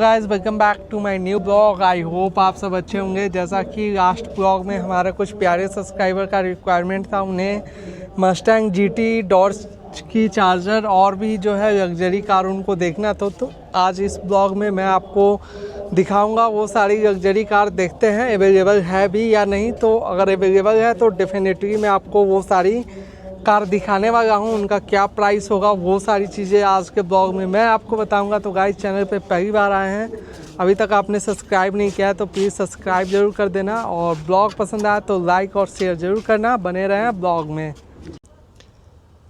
Guys welcome back to my new blog. I hope आप सब अच्छे होंगे। जैसा कि लास्ट ब्लॉग में हमारे कुछ प्यारे सब्सक्राइबर का रिक्वायरमेंट था, उन्हें मस्टैंग जीटी डॉर्स की चार्जर और भी जो है लग्जरी कार उनको देखना था। तो आज इस ब्लॉग में मैं आपको दिखाऊंगा वो सारी लग्जरी कार। देखते हैं अवेलेबल है भी या नहीं। तो अगर अवेलेबल है तो डेफिनेटली मैं आपको वो सारी कार दिखाने वाला हूँ, उनका क्या प्राइस होगा, वो सारी चीज़ें आज के ब्लॉग में मैं आपको बताऊंगा। तो गाइस चैनल पे पहली बार आए हैं, अभी तक आपने सब्सक्राइब नहीं किया है तो प्लीज़ सब्सक्राइब ज़रूर कर देना, और ब्लॉग पसंद आया तो लाइक और शेयर ज़रूर करना। बने रहें ब्लॉग में।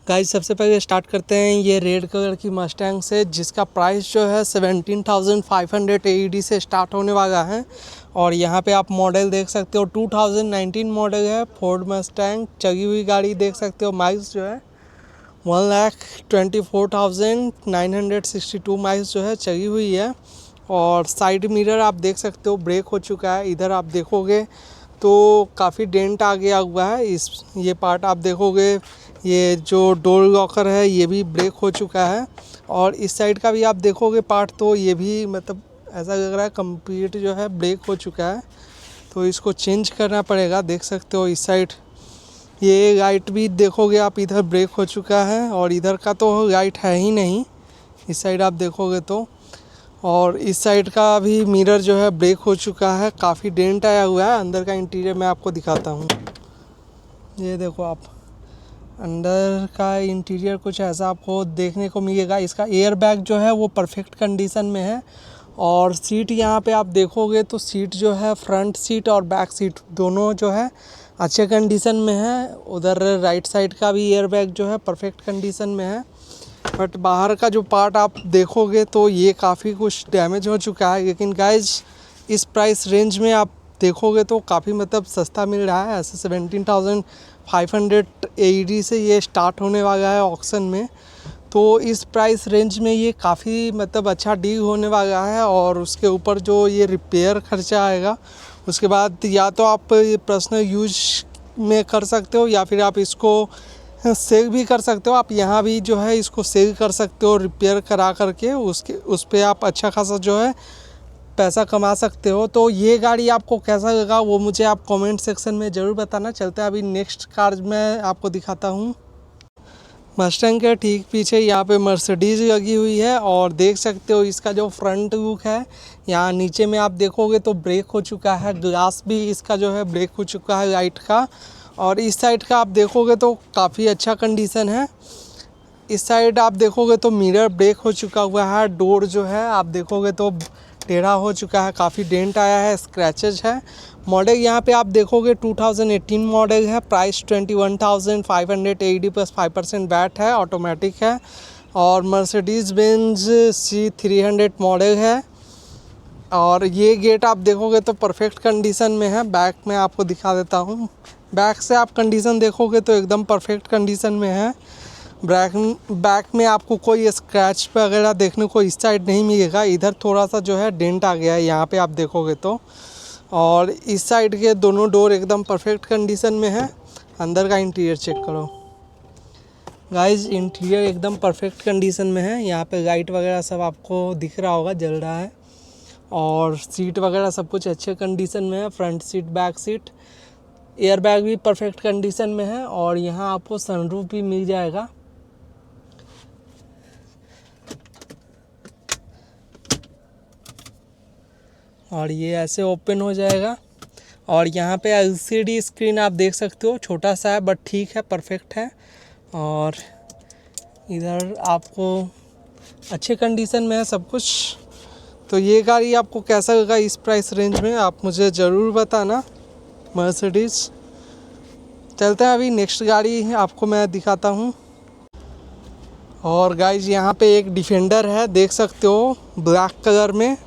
गाइस सबसे पहले स्टार्ट करते हैं ये रेड कलर की मस्टैंग से, जिसका प्राइस जो है 17,500 AED से स्टार्ट होने वाला है। और यहाँ पे आप मॉडल देख सकते हो 2019 मॉडल है फोर्ड मस्टैंग। चली हुई गाड़ी देख सकते हो। माइल्स जो है 1,24,962 माइल्स जो है चली हुई है। और साइड मिरर आप देख सकते हो ब्रेक हो चुका है। इधर आप देखोगे तो काफ़ी डेंट आ गया हुआ है। ये पार्ट आप देखोगे, ये जो डोर लॉकर है ये भी ब्रेक हो चुका है। और इस साइड का भी आप देखोगे पार्ट, तो ये भी मतलब ऐसा लग रहा है कंप्लीट जो है ब्रेक हो चुका है, तो इसको चेंज करना पड़ेगा। देख सकते हो इस साइड ये लाइट भी देखोगे आप, इधर ब्रेक हो चुका है और इधर का तो लाइट है ही नहीं, इस साइड आप देखोगे तो। और इस साइड का भी मिरर जो है ब्रेक हो चुका है, काफ़ी डेंट आया हुआ है। अंदर का इंटीरियर मैं आपको दिखाता हूँ। ये देखो आप, अंदर का इंटीरियर कुछ ऐसा आपको देखने को मिलेगा। इसका एयर बैग जो है वो परफेक्ट कंडीशन में है। और सीट यहाँ पे आप देखोगे तो सीट जो है फ्रंट सीट और बैक सीट दोनों जो है अच्छे कंडीशन में है। उधर राइट साइड का भी एयर बैग जो है परफेक्ट कंडीशन में है। बट बाहर का जो पार्ट आप देखोगे तो ये काफ़ी कुछ डैमेज हो चुका है। लेकिन गाइज इस प्राइस रेंज में आप देखोगे तो काफ़ी मतलब सस्ता मिल रहा है। ऐसे 17,500 AED से ये स्टार्ट होने वाला है ऑक्शन में। तो इस प्राइस रेंज में ये काफ़ी मतलब अच्छा डील होने वाला है। और उसके ऊपर जो ये रिपेयर खर्चा आएगा, उसके बाद या तो आप पर्सनल यूज में कर सकते हो या फिर आप इसको सेल भी कर सकते हो। आप यहाँ भी जो है इसको सेल कर सकते हो रिपेयर करा करके, उस पर आप अच्छा खासा जो है पैसा कमा सकते हो। तो ये गाड़ी आपको कैसा लगा वो मुझे आप कमेंट सेक्शन में ज़रूर बताना। चलते हैं अभी नेक्स्ट कार मैं आपको दिखाता हूँ। मस्टैंग के ठीक पीछे यहाँ पे मर्सिडीज़ लगी हुई है। और देख सकते हो इसका जो फ्रंट लुक है, यहाँ नीचे में आप देखोगे तो ब्रेक हो चुका है। ग्लास भी इसका जो है ब्रेक हो चुका है लाइट का। और इस साइड का आप देखोगे तो काफ़ी अच्छा कंडीशन है। इस साइड आप देखोगे तो मिरर ब्रेक हो चुका हुआ है। डोर जो है आप देखोगे तो टेढ़ा हो चुका है, काफ़ी डेंट आया है, स्क्रैचेज है। मॉडल यहाँ पे आप देखोगे 2018 मॉडल है। प्राइस 21,500 AED प्लस 5% वैट है, ऑटोमेटिक है। और मर्सिडीज़ बेंज C300 मॉडल है। और ये गेट आप देखोगे तो परफेक्ट कंडीशन में है। बैक में आपको दिखा देता हूँ। बैक से आप कंडीशन देखोगे तो एकदम परफेक्ट कंडीशन में है। बैक में आपको कोई स्क्रैच वगैरह देखने को इस साइड नहीं मिलेगा। इधर थोड़ा सा जो है डेंट आ गया है यहाँ पे आप देखोगे तो। और इस साइड के दोनों डोर एकदम परफेक्ट कंडीशन में है। अंदर का इंटीरियर चेक करो गाइज, इंटीरियर एकदम परफेक्ट कंडीशन में है। यहाँ पे लाइट वगैरह सब आपको दिख रहा होगा, जल रहा है। और सीट वगैरह सब कुछ अच्छे कंडीशन में है। Front seat, back seat, air bag भी परफेक्ट कंडीशन में है। और यहाँ आपको सनरूफ भी मिल जाएगा। और ये ऐसे ओपन हो जाएगा। और यहाँ पे LCD स्क्रीन आप देख सकते हो, छोटा सा है बट ठीक है, परफेक्ट है। और इधर आपको अच्छे कंडीशन में है सब कुछ। तो ये गाड़ी आपको कैसा लगा इस प्राइस रेंज में आप मुझे ज़रूर बताना, मर्सिडीज़। चलते हैं अभी नेक्स्ट गाड़ी आपको मैं दिखाता हूँ। और गाइज यहाँ पे एक डिफेंडर है, देख सकते हो ब्लैक कलर में।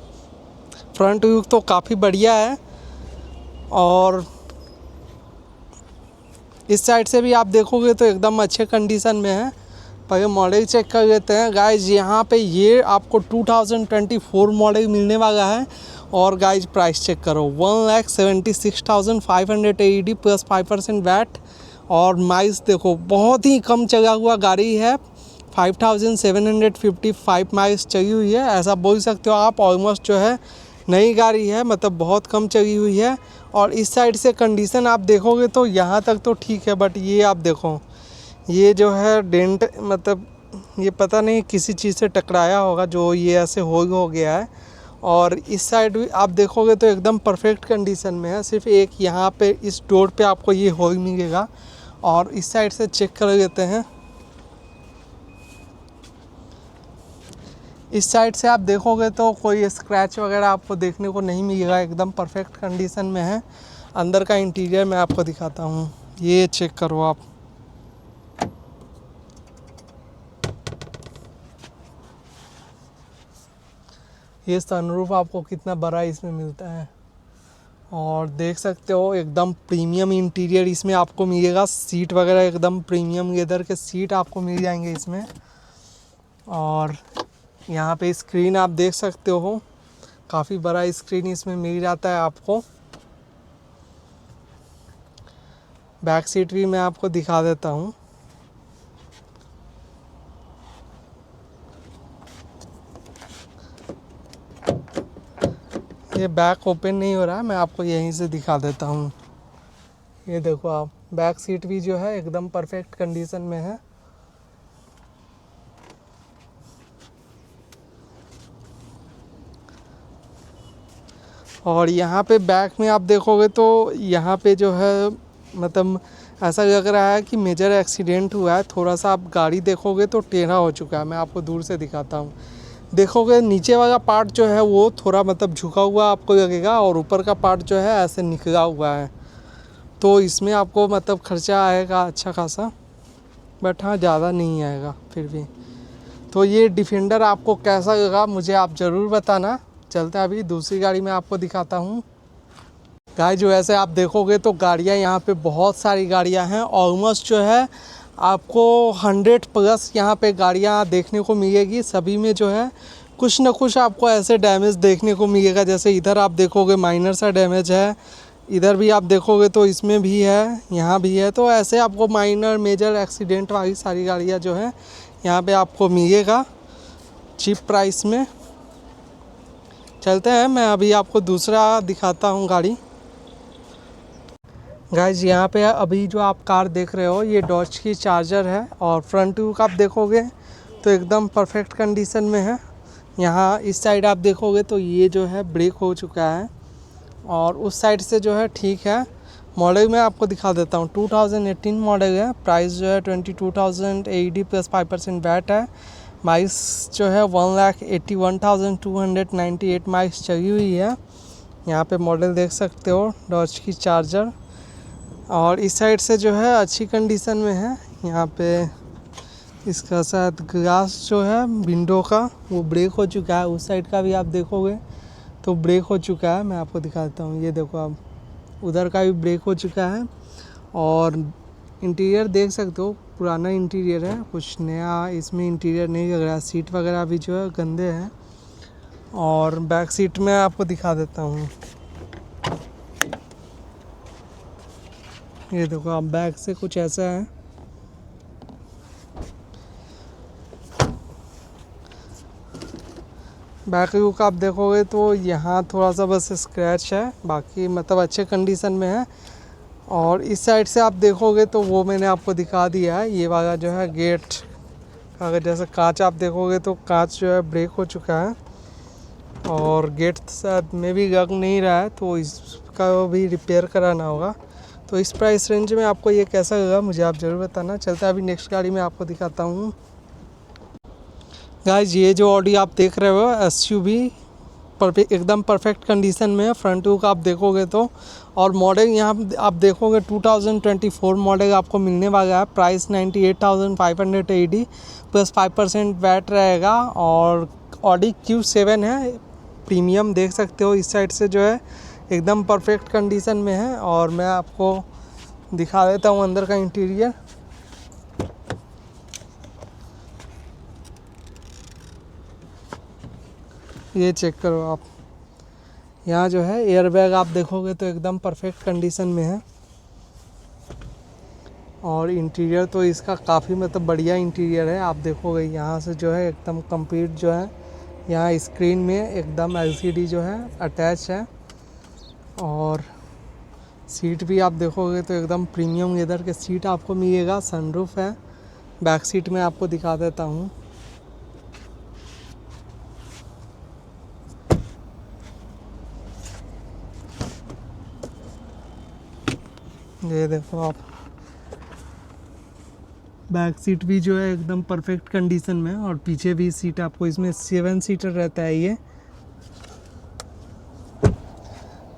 फ्रंट व्यू तो काफ़ी बढ़िया है। और इस साइड से भी आप देखोगे तो एकदम अच्छे कंडीशन में है। पहले मॉडल चेक कर लेते हैं गाइज। यहाँ पे ये आपको 2024 मॉडल मिलने वाला है। और गाइज प्राइस चेक करो, 1,76,500 AED प्लस 5% वैट। और माइल्स देखो, बहुत ही कम चला हुआ गाड़ी है। 5755 माइल्स चली हुई है, ऐसा बोल सकते हो आप। ऑलमोस्ट जो है नई गाड़ी है, मतलब बहुत कम चली हुई है। और इस साइड से कंडीशन आप देखोगे तो यहाँ तक तो ठीक है, बट ये आप देखो, ये जो है डेंट, मतलब ये पता नहीं किसी चीज़ से टकराया होगा जो ये ऐसे हो गया है। और इस साइड भी आप देखोगे तो एकदम परफेक्ट कंडीशन में है, सिर्फ एक यहाँ पे इस डोर पे आपको ये होल मिलेगा। और इस साइड से चेक कर लेते हैं। इस साइड से आप देखोगे तो कोई स्क्रैच वगैरह आपको देखने को नहीं मिलेगा, एकदम परफेक्ट कंडीशन में है। अंदर का इंटीरियर मैं आपको दिखाता हूँ, ये चेक करो आप। ये सनरूफ आपको कितना बड़ा इसमें मिलता है, और देख सकते हो एकदम प्रीमियम इंटीरियर इसमें आपको मिलेगा। सीट वगैरह एकदम प्रीमियम लेदर के सीट आपको मिल जाएंगे इसमें। और यहाँ पे स्क्रीन आप देख सकते हो, काफ़ी बड़ा स्क्रीन इसमें मिल जाता है आपको। बैक सीट भी मैं आपको दिखा देता हूँ। ये बैक ओपन नहीं हो रहा है, मैं आपको यहीं से दिखा देता हूँ। ये देखो आप, बैक सीट भी जो है एकदम परफेक्ट कंडीशन में है। और यहाँ पे बैक में आप देखोगे तो यहाँ पे जो है, मतलब ऐसा लग रहा है कि मेजर एक्सीडेंट हुआ है। थोड़ा सा आप गाड़ी देखोगे तो टेढ़ा हो चुका है, मैं आपको दूर से दिखाता हूँ। देखोगे नीचे वाला पार्ट जो है वो थोड़ा मतलब झुका हुआ आपको लगेगा, और ऊपर का पार्ट जो है ऐसे निकला हुआ है। तो इसमें आपको मतलब खर्चा आएगा अच्छा खासा, बट हाँ ज़्यादा नहीं आएगा फिर भी। तो ये डिफेंडर आपको कैसा लगा मुझे आप ज़रूर बताना। चलते हैं अभी दूसरी गाड़ी में आपको दिखाता हूँ। गाइस जो ऐसे आप देखोगे तो गाड़ियाँ यहाँ पे बहुत सारी गाड़ियाँ हैं। ऑलमोस्ट जो है आपको 100 प्लस यहाँ पे गाड़ियाँ देखने को मिलेगी। सभी में जो है कुछ न कुछ आपको ऐसे डैमेज देखने को मिलेगा। जैसे इधर आप देखोगे माइनर सा डैमेज है, इधर भी आप देखोगे तो इसमें भी है, यहाँ भी है। तो ऐसे आपको माइनर मेजर एक्सीडेंट वाली सारी गाड़ियाँ जो है यहाँ पे आपको मिलेगा चीप प्राइस में। चलते हैं, मैं अभी आपको दूसरा दिखाता हूँ गाड़ी। गाइज यहाँ पे अभी जो आप कार देख रहे हो ये डॉज की चार्जर है, और फ्रंट लुक आप देखोगे तो एकदम परफेक्ट कंडीशन में है। यहाँ इस साइड आप देखोगे तो ये जो है ब्रेक हो चुका है, और उस साइड से जो है ठीक है। मॉडल मैं आपको दिखा देता हूँ, 2018 मॉडल है। प्राइस जो है 22,000 AED प्लस 5% वैट है। माइल्स जो है 1,81,298 माइल्स चली हुई है। यहाँ पे मॉडल देख सकते हो, डॉज की चार्जर। और इस साइड से जो है अच्छी कंडीशन में है। यहाँ पे इसका शायद ग्लास जो है विंडो का वो ब्रेक हो चुका है। उस साइड का भी आप देखोगे तो ब्रेक हो चुका है, मैं आपको दिखाता हूँ। ये देखो आप, उधर का भी ब्रेक हो चुका है। और इंटीरियर देख सकते हो, पुराना इंटीरियर है, कुछ नया इसमें इंटीरियर नहीं लग रहा। सीट वगैरह भी जो है गंदे हैं। और बैक सीट में आपको दिखा देता हूँ। ये देखो आप, बैक से कुछ ऐसा है। बैक लुक आप देखोगे तो यहाँ थोड़ा सा बस स्क्रैच है, बाकी मतलब अच्छे कंडीशन में है। और इस साइड से आप देखोगे तो वो मैंने आपको दिखा दिया है। ये वाला जो है गेट, अगर जैसे कांच आप देखोगे तो कांच जो है ब्रेक हो चुका है, और गेट शायद में भी लग नहीं रहा है, तो इसका भी रिपेयर कराना होगा। तो इस प्राइस रेंज में आपको ये कैसा लगा मुझे आप ज़रूर बताना। चलता है अभी नेक्स्ट गाड़ी में आपको दिखाता हूँ। गाइज ये जो ऑडी आप देख रहे हो SUV एकदम परफेक्ट कंडीशन में है। फ्रंट लुक आप देखोगे तो, और मॉडल यहाँ आप देखोगे 2024 मॉडल आपको मिलने वाला है। प्राइस 98,500 AED प्लस 5% वैट रहेगा। और ऑडी Q7 है, प्रीमियम देख सकते हो। इस साइड से जो है एकदम परफेक्ट कंडीशन में है। और मैं आपको दिखा देता हूँ अंदर का इंटीरियर। ये चेक करो आप, यहाँ जो है एयरबैग आप देखोगे तो एकदम परफेक्ट कंडीशन में है। और इंटीरियर तो इसका काफ़ी मतलब बढ़िया इंटीरियर है। आप देखोगे यहाँ से जो है एकदम कंप्लीट जो है यहाँ स्क्रीन में एकदम एलसीडी जो है अटैच है। और सीट भी आप देखोगे तो एकदम प्रीमियम लेदर के सीट आपको मिलेगा। सनरूफ है। बैक सीट में आपको दिखा देता हूँ। ये देखो आप, बैक सीट भी जो है एकदम परफेक्ट कंडीशन में। और पीछे भी सीट आपको इसमें 7 सीटर रहता है। ये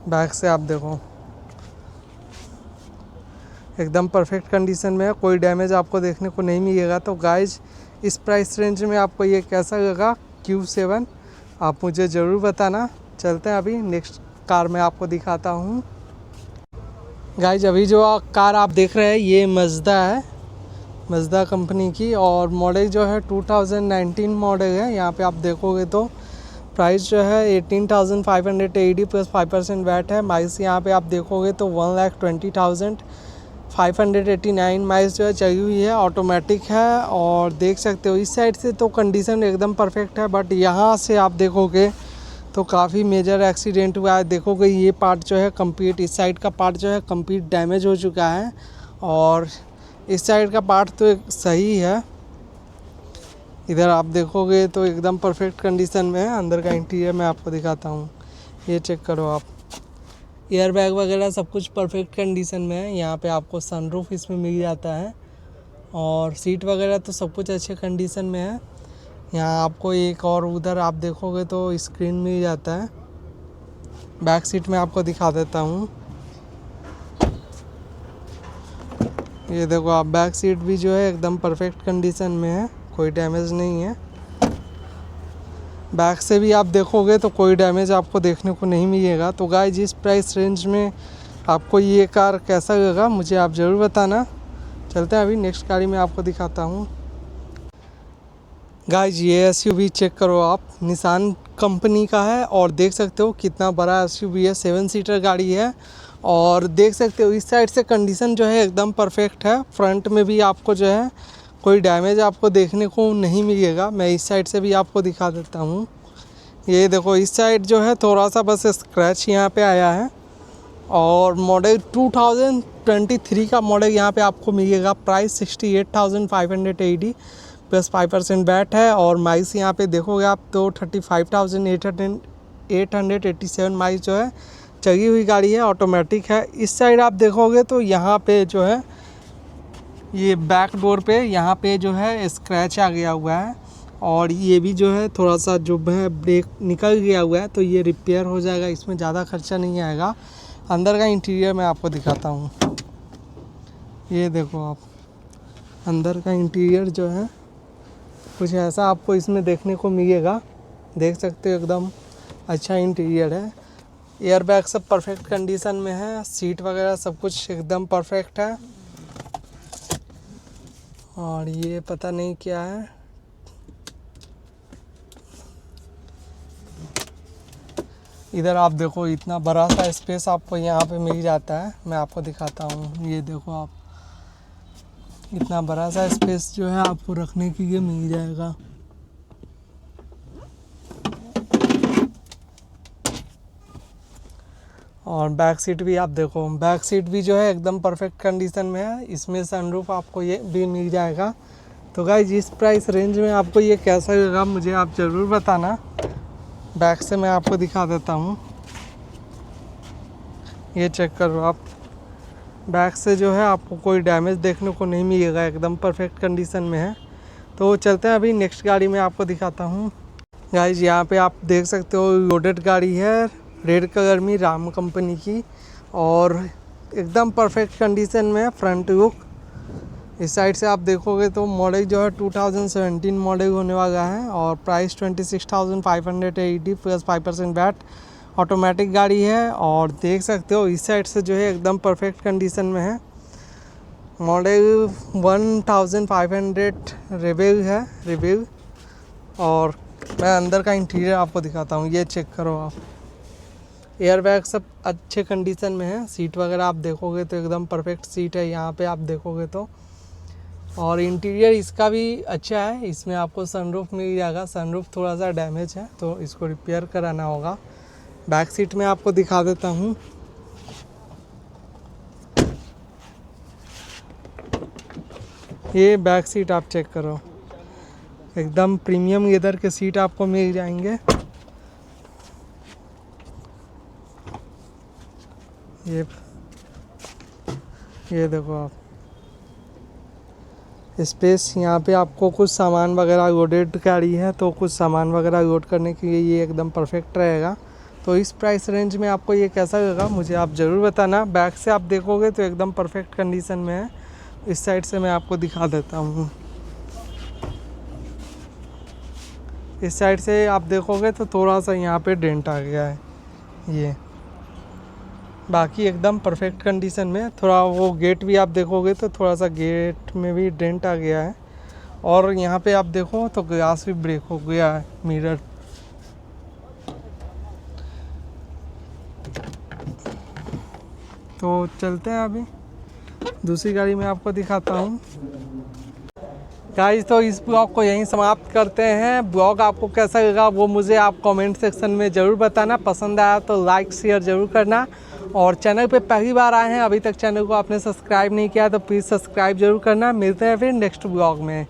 बैक से आप देखो एकदम परफेक्ट कंडीशन में है, कोई डैमेज आपको देखने को नहीं मिलेगा। तो गाइज इस प्राइस रेंज में आपको ये कैसा लगा Q7 आप मुझे ज़रूर बताना। चलते हैं अभी नेक्स्ट कार में आपको दिखाता हूँ। गाइज अभी जो कार आप देख रहे हैं ये मज़दा है, मज़दा कंपनी की। और मॉडल जो है 2019 मॉडल है। यहाँ पे आप देखोगे तो प्राइस जो है 18,580 प्लस 5% वैट है। माइल्स यहाँ पे आप देखोगे तो 1,20,589 माइल्स जो है चली हुई है। ऑटोमेटिक है। और देख सकते हो इस साइड से तो कंडीशन एकदम परफेक्ट है, बट यहाँ से आप देखोगे तो काफ़ी मेजर एक्सीडेंट हुआ है। देखोगे ये पार्ट जो है कंप्लीट, इस साइड का पार्ट जो है कंप्लीट डैमेज हो चुका है। और इस साइड का पार्ट तो सही है। इधर आप देखोगे तो एकदम परफेक्ट कंडीशन में है। अंदर का इंटीरियर मैं आपको दिखाता हूँ। ये चेक करो आप, एयर बैग वगैरह सब कुछ परफेक्ट कंडीशन में है। यहाँ पे आपको सनरूफ इसमें मिल जाता है। और सीट वगैरह तो सब कुछ अच्छे कंडीशन में है। यहाँ आपको एक और उधर आप देखोगे तो स्क्रीन मिल जाता है। बैक सीट में आपको दिखा देता हूँ। ये देखो आप, बैक सीट भी जो है एकदम परफेक्ट कंडीशन में है, कोई डैमेज नहीं है। बैक से भी आप देखोगे तो कोई डैमेज आपको देखने को नहीं मिलेगा। तो गाइस जिस प्राइस रेंज में आपको ये कार कैसा लगा मुझे आप ज़रूर बताना। चलते हैं अभी नेक्स्ट गाड़ी में आपको दिखाता हूँ। गाइस ये एसयूवी चेक करो आप, निसान कंपनी का है। और देख सकते हो कितना बड़ा एसयूवी है, 7 सीटर गाड़ी है। और देख सकते हो इस साइड से कंडीशन जो है एकदम परफेक्ट है। फ्रंट में भी आपको जो है कोई डैमेज आपको देखने को नहीं मिलेगा। मैं इस साइड से भी आपको दिखा देता हूँ। ये देखो इस साइड जो है थोड़ा सा बस स्क्रैच यहाँ पे आया है। और मॉडल 2023 का मॉडल यहाँ पे आपको मिलेगा। प्राइस 68,580 प्लस 5% वैट है। और माइल्स यहाँ पे देखोगे आप तो 35,887 माइल्स जो है चली हुई गाड़ी है। ऑटोमेटिक है। इस साइड आप देखोगे तो यहाँ पे जो है ये बैक डोर पे यहाँ पे जो है स्क्रैच आ गया हुआ है। और ये भी जो है थोड़ा सा जो है ब्रेक निकल गया हुआ है, तो ये रिपेयर हो जाएगा, इसमें ज़्यादा खर्चा नहीं आएगा। अंदर का इंटीरियर मैं आपको दिखाता हूँ। ये देखो आप, अंदर का इंटीरियर जो है कुछ ऐसा आपको इसमें देखने को मिलेगा। देख सकते हो एकदम अच्छा इंटीरियर है। एयर बैग सब परफेक्ट कंडीशन में है। सीट वगैरह सब कुछ एकदम परफेक्ट है। और ये पता नहीं क्या है, इधर आप देखो इतना बड़ा सा स्पेस आपको यहाँ पे मिल जाता है। मैं आपको दिखाता हूँ। ये देखो आप, इतना बड़ा सा स्पेस जो है आपको रखने के लिए मिल जाएगा। और बैक सीट भी आप देखो, बैक सीट भी जो है एकदम परफेक्ट कंडीशन में है। इसमें सनरूफ आपको ये भी मिल जाएगा। तो गाइस इस प्राइस रेंज में आपको ये कैसा लगा मुझे आप ज़रूर बताना। बैक से मैं आपको दिखा देता हूँ। ये चेक करो आप, बैक से जो है आपको कोई डैमेज देखने को नहीं मिलेगा, एकदम परफेक्ट कंडीशन में है। तो चलते हैं अभी नेक्स्ट गाड़ी में आपको दिखाता हूँ। गाइस यहाँ पे आप देख सकते हो लोडेड गाड़ी है, रेड कलर में, राम कंपनी की। और एकदम परफेक्ट कंडीशन में है। फ्रंट लुक इस साइड से आप देखोगे तो मॉडल जो है 2017 मॉडल होने वाला है। और प्राइस 26,580 प्लस 5% वैट। ऑटोमेटिक गाड़ी है। और देख सकते हो इस साइड से जो है एकदम परफेक्ट कंडीशन में है। मॉडल 1500 रेबेल है, रेबेल। और मैं अंदर का इंटीरियर आपको दिखाता हूँ। ये चेक करो आप, एयर बैग सब अच्छे कंडीशन में है। सीट वगैरह आप देखोगे तो एकदम परफेक्ट सीट है यहाँ पे आप देखोगे तो। और इंटीरियर इसका भी अच्छा है। इसमें आपको सनरूफ मिल जाएगा। सनरूफ थोड़ा सा डैमेज है तो इसको रिपेयर कराना होगा। बैक सीट में आपको दिखा देता हूँ। ये बैक सीट आप चेक करो, एकदम प्रीमियम लेदर के सीट आपको मिल जाएंगे। ये देखो आप, स्पेस यहाँ पे आपको कुछ सामान वगैरह लोडेड गाड़ी है तो कुछ सामान वगैरह लोड करने के लिए ये एकदम परफेक्ट रहेगा। तो इस प्राइस रेंज में आपको ये कैसा लगा मुझे आप ज़रूर बताना। बैक से आप देखोगे तो एकदम परफेक्ट कंडीशन में है। इस साइड से मैं आपको दिखा देता हूँ। इस साइड से आप देखोगे तो थोड़ा सा यहाँ पे डेंट आ गया है ये, बाकी एकदम परफेक्ट कंडीशन में। थोड़ा वो गेट भी आप देखोगे तो थोड़ा सा गेट में भी डेंट आ गया है। और यहाँ पे आप देखो तो ग्लास भी ब्रेक हो गया है, मिरर। तो चलते हैं अभी दूसरी गाड़ी में आपको दिखाता हूँ। गाइस तो इस ब्लॉग को यहीं समाप्त करते हैं। ब्लॉग आपको कैसा लगा वो मुझे आप कमेंट सेक्शन में ज़रूर बताना। पसंद आया तो लाइक शेयर ज़रूर करना। और चैनल पे पहली बार आए हैं, अभी तक चैनल को आपने सब्सक्राइब नहीं किया तो प्लीज़ सब्सक्राइब ज़रूर करना। मिलते हैं फिर नेक्स्ट ब्लॉग में।